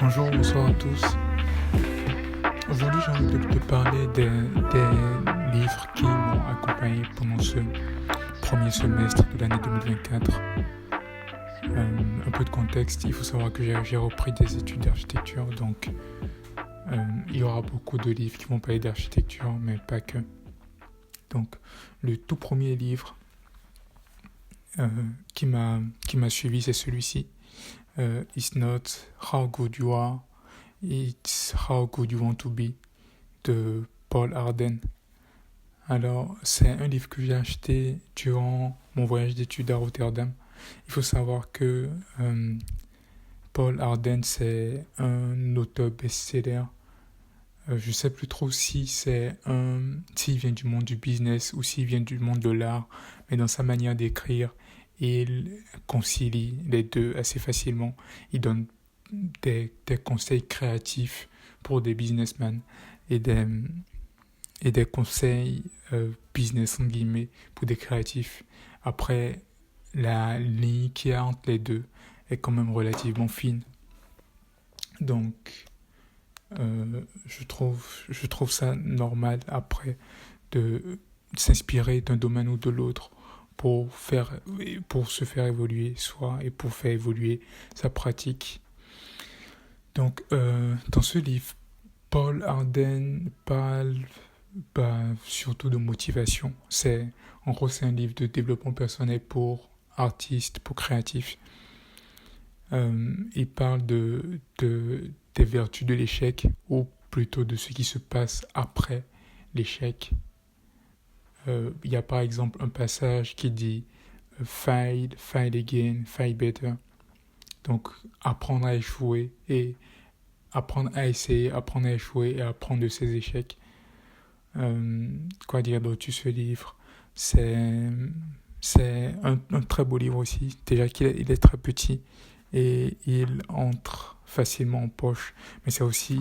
Bonjour, bonsoir à tous. Aujourd'hui, j'ai envie de te parler des livres qui m'ont accompagné pendant ce premier semestre de l'année 2024. Un peu de contexte, il faut savoir que j'ai repris des études d'architecture, donc il y aura beaucoup de livres qui vont parler d'architecture, mais pas que. Donc, le tout premier livre qui m'a suivi, c'est celui-ci. It's not how good you are, it's how good you want to be, de Paul Arden. Alors, c'est un livre que j'ai acheté durant mon voyage d'études à Rotterdam. Il faut savoir que Paul Arden, c'est un auteur best-seller. Je ne sais plus trop si s'il vient du monde du business ou s'il vient du monde de l'art, mais dans sa manière d'écrire, il concilie les deux assez facilement. Il donne des conseils créatifs pour des businessmen et des conseils business en guillemets pour des créatifs. Après, la ligne qui est entre les deux est quand même relativement fine. Donc, je trouve ça normal après de s'inspirer d'un domaine ou de l'autre pour se faire évoluer soi et pour faire évoluer sa pratique. Donc, dans ce livre, Paul Arden parle surtout de motivation. En gros, c'est un livre de développement personnel pour artistes, pour créatifs. Il parle des vertus de l'échec, ou plutôt de ce qui se passe après l'échec. Il y a par exemple un passage qui dit fail again, fail better. Donc, apprendre à échouer et apprendre à essayer, apprendre à échouer et apprendre de ses échecs. Quoi dire d'autre sur ce livre? C'est un très beau livre aussi. Déjà qu'il est très petit et il entre facilement en poche. Mais c'est aussi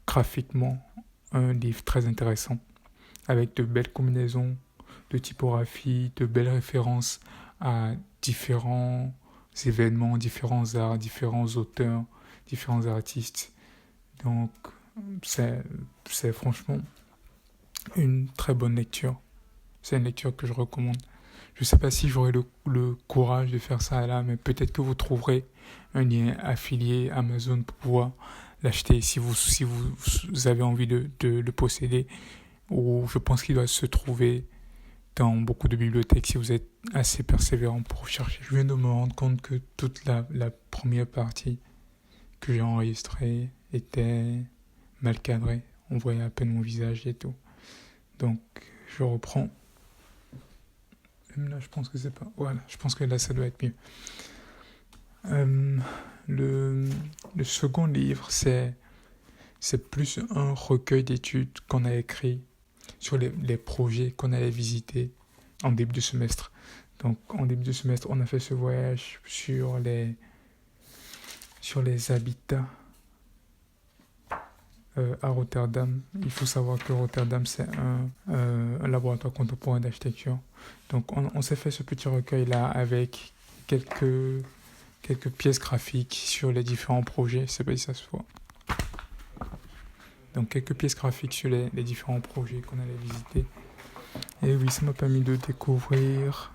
graphiquement un livre très intéressant avec de belles combinaisons de typographie, de belles références à différents événements, différents arts, différents auteurs, différents artistes. Donc, c'est franchement une très bonne lecture. C'est une lecture que je recommande. Je ne sais pas si j'aurai le courage de faire ça là, mais peut-être que vous trouverez un lien affilié Amazon pour pouvoir l'acheter si vous avez envie de le posséder. Ou je pense qu'il doit se trouver dans beaucoup de bibliothèques si vous êtes assez persévérant pour chercher. Je viens de me rendre compte que toute la première partie que j'ai enregistrée était mal cadrée. On voyait à peine mon visage et tout. Donc, je reprends. Même là, je pense que c'est pas... Voilà, je pense que là, ça doit être mieux. Le second livre, c'est plus un recueil d'études qu'on a écrit sur les projets qu'on allait visiter en début de semestre. Donc, en début de semestre, on a fait ce voyage sur les habitats à Rotterdam. Il faut savoir que Rotterdam, c'est un laboratoire contemporain d'architecture. Donc, on s'est fait ce petit recueil-là avec quelques pièces graphiques sur les différents projets. Je ne sais pas si ça se voit. Donc, quelques pièces graphiques sur les différents projets qu'on allait visiter. Et oui, ça m'a permis de découvrir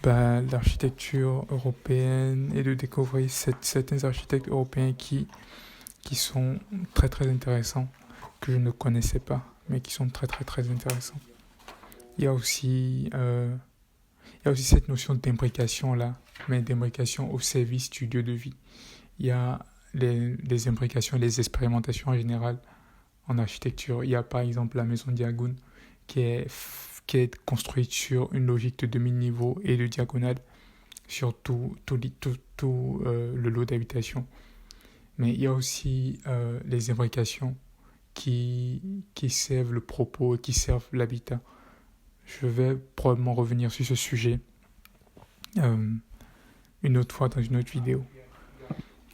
l'architecture européenne et de découvrir certains architectes européens qui sont très très intéressants, que je ne connaissais pas, mais qui sont très très très intéressants. Il y a aussi cette notion d'imbrication là, mais d'imbrication au service du lieu de vie. Il y a les imbrications et les expérimentations en général en architecture. Il y a par exemple la maison Diagon qui est construite sur une logique de demi-niveau et de diagonale sur tout le lot d'habitation. Mais il y a aussi les imbrications qui servent le propos et qui servent l'habitat. Je vais probablement revenir sur ce sujet une autre fois dans une autre vidéo.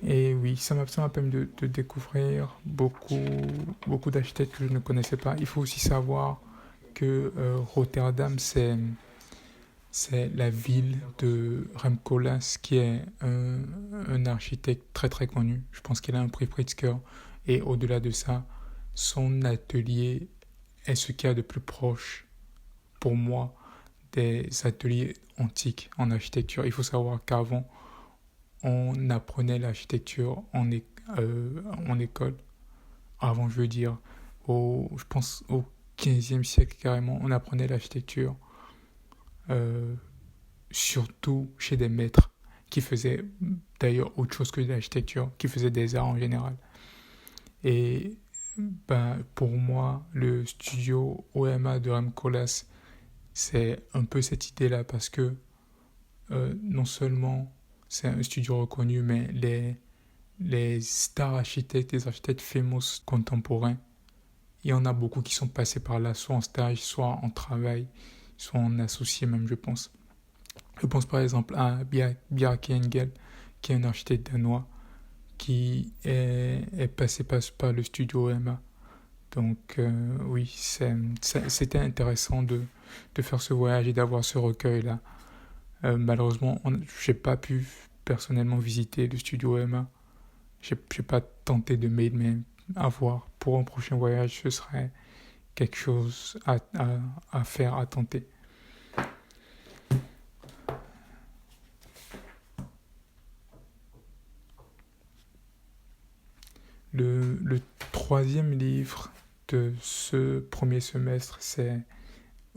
Et oui, ça m'a permis de découvrir beaucoup d'architectes que je ne connaissais pas. Il faut aussi savoir que Rotterdam, c'est la ville de Rem Koolhaas, qui est un un architecte très très connu. Je pense qu'il a un prix Pritzker. Et au-delà de ça, son atelier est ce qu'il y a de plus proche pour moi des ateliers antiques en architecture. Il faut savoir qu'avant, on apprenait l'architecture en école. Avant, je veux dire, je pense au 15e siècle carrément, on apprenait l'architecture, euh, surtout chez des maîtres qui faisaient d'ailleurs autre chose que de l'architecture, qui faisaient des arts en général. Et pour moi, le studio OMA de Rem Koolhaas, c'est un peu cette idée-là parce que non seulement c'est un studio reconnu, mais les stars architectes, les architectes famous contemporains, il y en a beaucoup qui sont passés par là, soit en stage, soit en travail, soit en associé même, je pense. Je pense par exemple à Bjarke Engel, qui est un architecte danois, qui est passé par le studio OMA. Donc oui, c'était intéressant de faire ce voyage et d'avoir ce recueil-là. Malheureusement, je n'ai pas pu personnellement visiter le studio OMA. Je n'ai pas tenté de m'aider, mais à voir. Pour un prochain voyage, ce serait quelque chose à faire, à tenter. Le troisième livre de ce premier semestre, c'est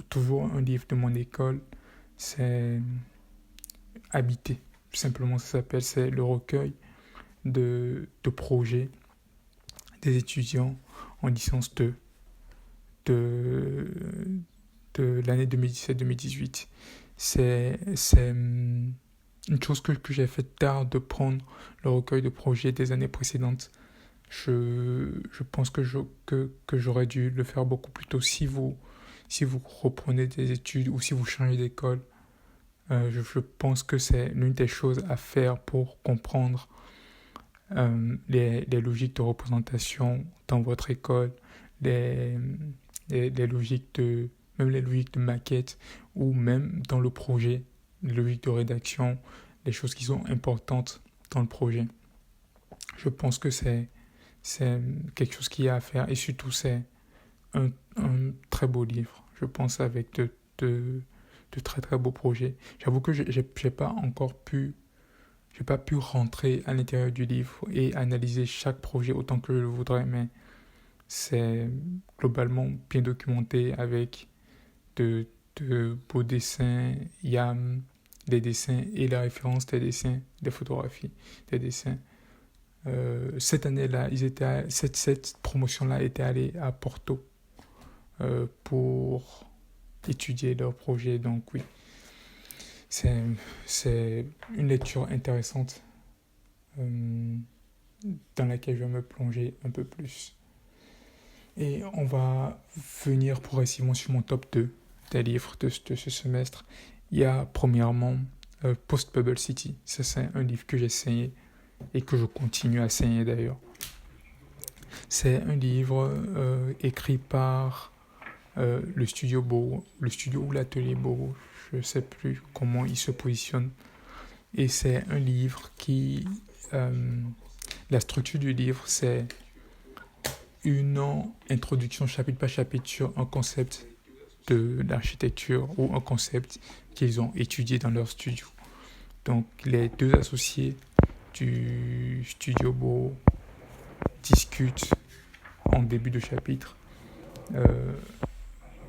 toujours un livre de mon école, c'est Habiter. Simplement, ça s'appelle, c'est le recueil de projets des étudiants en licence 2 de l'année 2017-2018. C'est une chose que j'ai fait tard de prendre le recueil de projets des années précédentes. Je pense que j'aurais dû le faire beaucoup plus tôt si vous reprenez des études ou si vous changez d'école. Je pense que c'est l'une des choses à faire pour comprendre les logiques de représentation dans votre école, les logiques même les logiques de maquette ou même dans le projet, les logiques de rédaction, les choses qui sont importantes dans le projet. Je pense que c'est quelque chose qu'il y a à faire et surtout c'est un très beau livre, je pense, avec de très très beaux projets. J'avoue que j'ai pas pu rentrer à l'intérieur du livre et analyser chaque projet autant que je le voudrais, mais c'est globalement bien documenté avec de beaux dessins. Il y a des dessins et la référence des dessins, des photographies, des dessins. Cette année-là, cette promotion-là était allée à Porto pour étudier leur projet. Donc oui, c'est une lecture intéressante dans laquelle je vais me plonger un peu plus. Et on va venir progressivement sur mon top 2 des livres de ce semestre. Il y a premièrement Post-Bubble City. Ça, c'est un livre que j'ai saigné et que je continue à saigner d'ailleurs. C'est un livre écrit par le studio Bourreau, le studio ou l'atelier Bourreau, je ne sais plus comment il se positionne. Et c'est un livre qui... la structure du livre, c'est une introduction chapitre par chapitre sur un concept de l'architecture ou un concept qu'ils ont étudié dans leur studio. Donc les deux associés du studio Bourreau discutent en début de chapitre.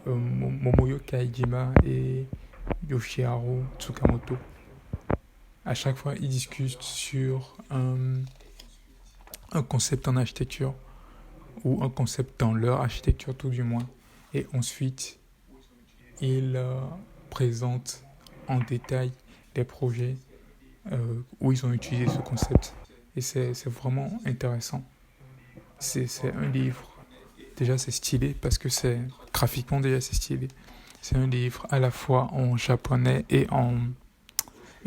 Momoyo Kaijima et Yoshiharu Tsukamoto. À chaque fois, ils discutent sur un concept en architecture ou un concept dans leur architecture tout du moins. Et ensuite, ils présentent en détail les projets où ils ont utilisé ce concept. Et c'est vraiment intéressant. C'est un livre. Déjà, c'est stylé parce que graphiquement, déjà, c'est stylé. C'est un livre à la fois en japonais et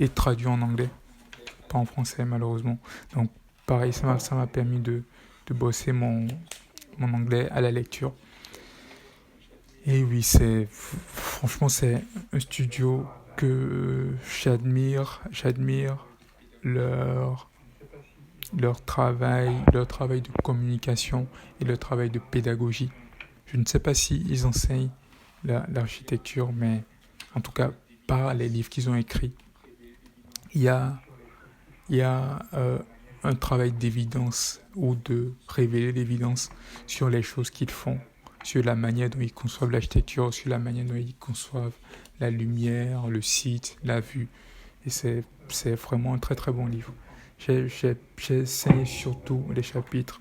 traduit en anglais. Pas en français, malheureusement. Donc, pareil, ça m'a permis de bosser mon anglais à la lecture. Et oui, franchement, c'est un studio que j'admire leur leur travail de communication et leur travail de pédagogie. Je ne sais pas s'ils enseignent l'architecture, mais en tout cas, par les livres qu'ils ont écrits, il y a, il y a un travail d'évidence ou de révéler l'évidence sur les choses qu'ils font, sur la manière dont ils conçoivent l'architecture, sur la manière dont ils conçoivent la lumière, le site, la vue. Et c'est vraiment un très très bon livre. J'ai saigné surtout les chapitres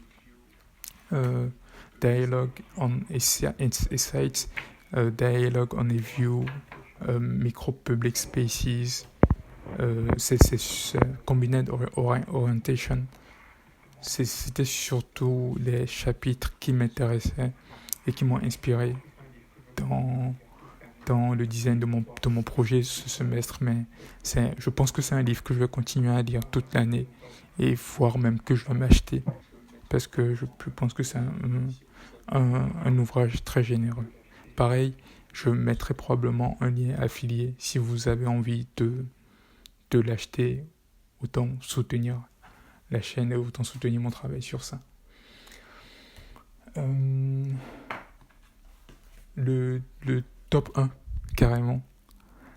Dialogue on Sites, Dialogue on a View, Micro-Public Spaces, c'est Combined Orientation. C'était surtout les chapitres qui m'intéressaient et qui m'ont inspiré dans le design de mon projet ce semestre. Mais je pense que c'est un livre que je vais continuer à lire toute l'année et voire même que je vais m'acheter parce que je pense que c'est un ouvrage très généreux. Pareil, je mettrai probablement un lien affilié si vous avez envie de l'acheter, autant soutenir la chaîne et autant soutenir mon travail sur ça. Le top 1, carrément,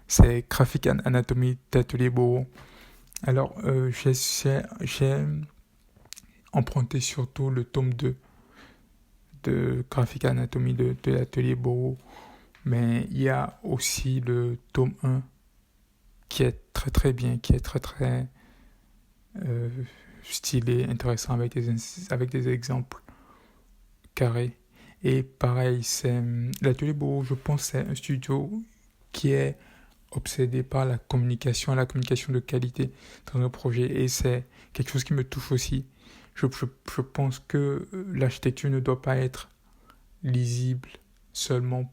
c'est Graphic Anatomy d'Atelier Boho. Alors, j'ai emprunté surtout le tome 2 de Graphic Anatomy de l'Atelier Boho, mais il y a aussi le tome 1 qui est très très bien, qui est très très stylé, intéressant avec des exemples carrés. Et pareil, l'Atelier Boho, je pense, c'est un studio qui est obsédé par la communication de qualité dans un projet. Et c'est quelque chose qui me touche aussi. Je pense que l'architecture ne doit pas être lisible seulement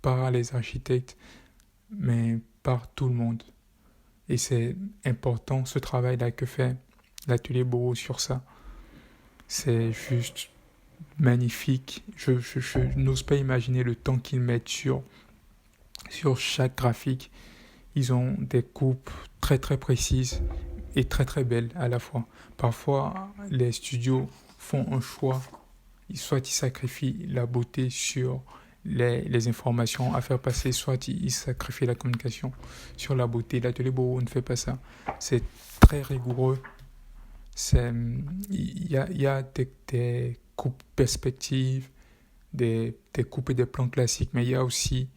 par les architectes, mais par tout le monde. Et c'est important ce travail-là que fait l'Atelier Boho sur ça. C'est juste magnifique. Je n'ose pas imaginer le temps qu'ils mettent sur chaque graphique. Ils ont des coupes très très précises et très très belles à la fois. Parfois, les studios font un choix. Soit ils sacrifient la beauté sur les informations à faire passer, soit ils sacrifient la communication sur la beauté. L'Atelier Boho ne fait pas ça. C'est très rigoureux. Il y a des coupes perspectives, des coupes et des plans classiques, mais il y a aussi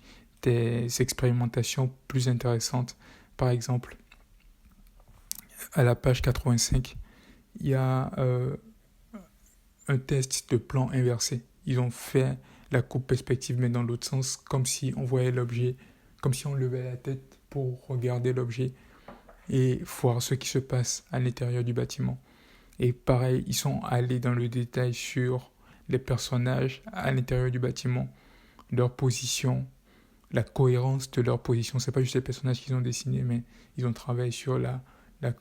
des expérimentations plus intéressantes. Par exemple, à la page 85, il y a un test de plan inversé. Ils ont fait la coupe perspective, mais dans l'autre sens, comme si on voyait l'objet, comme si on levait la tête pour regarder l'objet et voir ce qui se passe à l'intérieur du bâtiment. Et pareil, ils sont allés dans le détail sur les personnages à l'intérieur du bâtiment, leur position, la cohérence de leur position. C'est pas juste les personnages qu'ils ont dessinés, mais ils ont travaillé sur la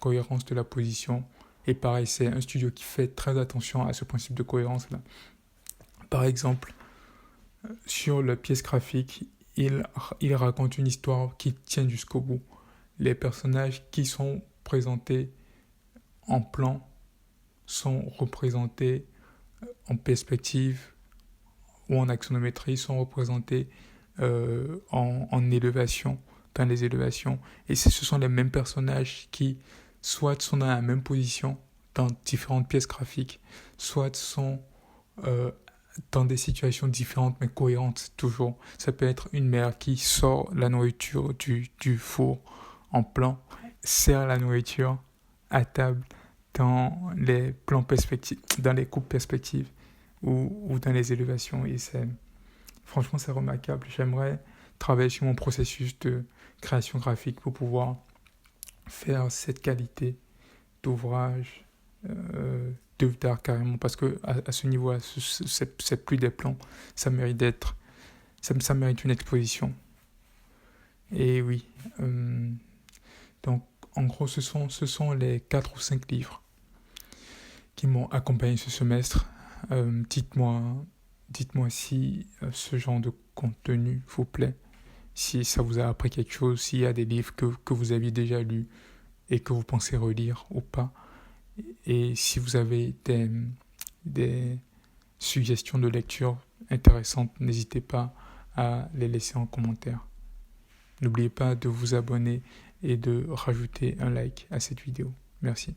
cohérence de la position. Et pareil, c'est un studio qui fait très attention à ce principe de cohérence-là. Par exemple, sur la pièce graphique, il raconte une histoire qui tient jusqu'au bout. Les personnages qui sont présentés en plan sont représentés en perspective ou en axonométrie, sont représentés en élévation, dans les élévations. Et ce sont les mêmes personnages qui soit sont dans la même position dans différentes pièces graphiques, soit sont dans des situations différentes mais cohérentes toujours. Ça peut être une mère qui sort la nourriture du four en plan, sert la nourriture à table dans les plans perspectives, dans les coupes perspectives ou dans les élévations. Et franchement, c'est remarquable. J'aimerais travailler sur mon processus de création graphique pour pouvoir faire cette qualité d'ouvrage, d'œuvre d'art carrément, parce que à ce niveau-là, c'est plus des plans, ça mérite ça mérite une exposition. Et oui, donc en gros, ce sont les 4 ou 5 livres qui m'ont accompagné ce semestre. Dites-moi si ce genre de contenu vous plaît, si ça vous a appris quelque chose, s'il y a des livres que vous aviez déjà lus et que vous pensez relire ou pas. Et si vous avez des suggestions de lecture intéressantes, n'hésitez pas à les laisser en commentaire. N'oubliez pas de vous abonner et de rajouter un like à cette vidéo. Merci.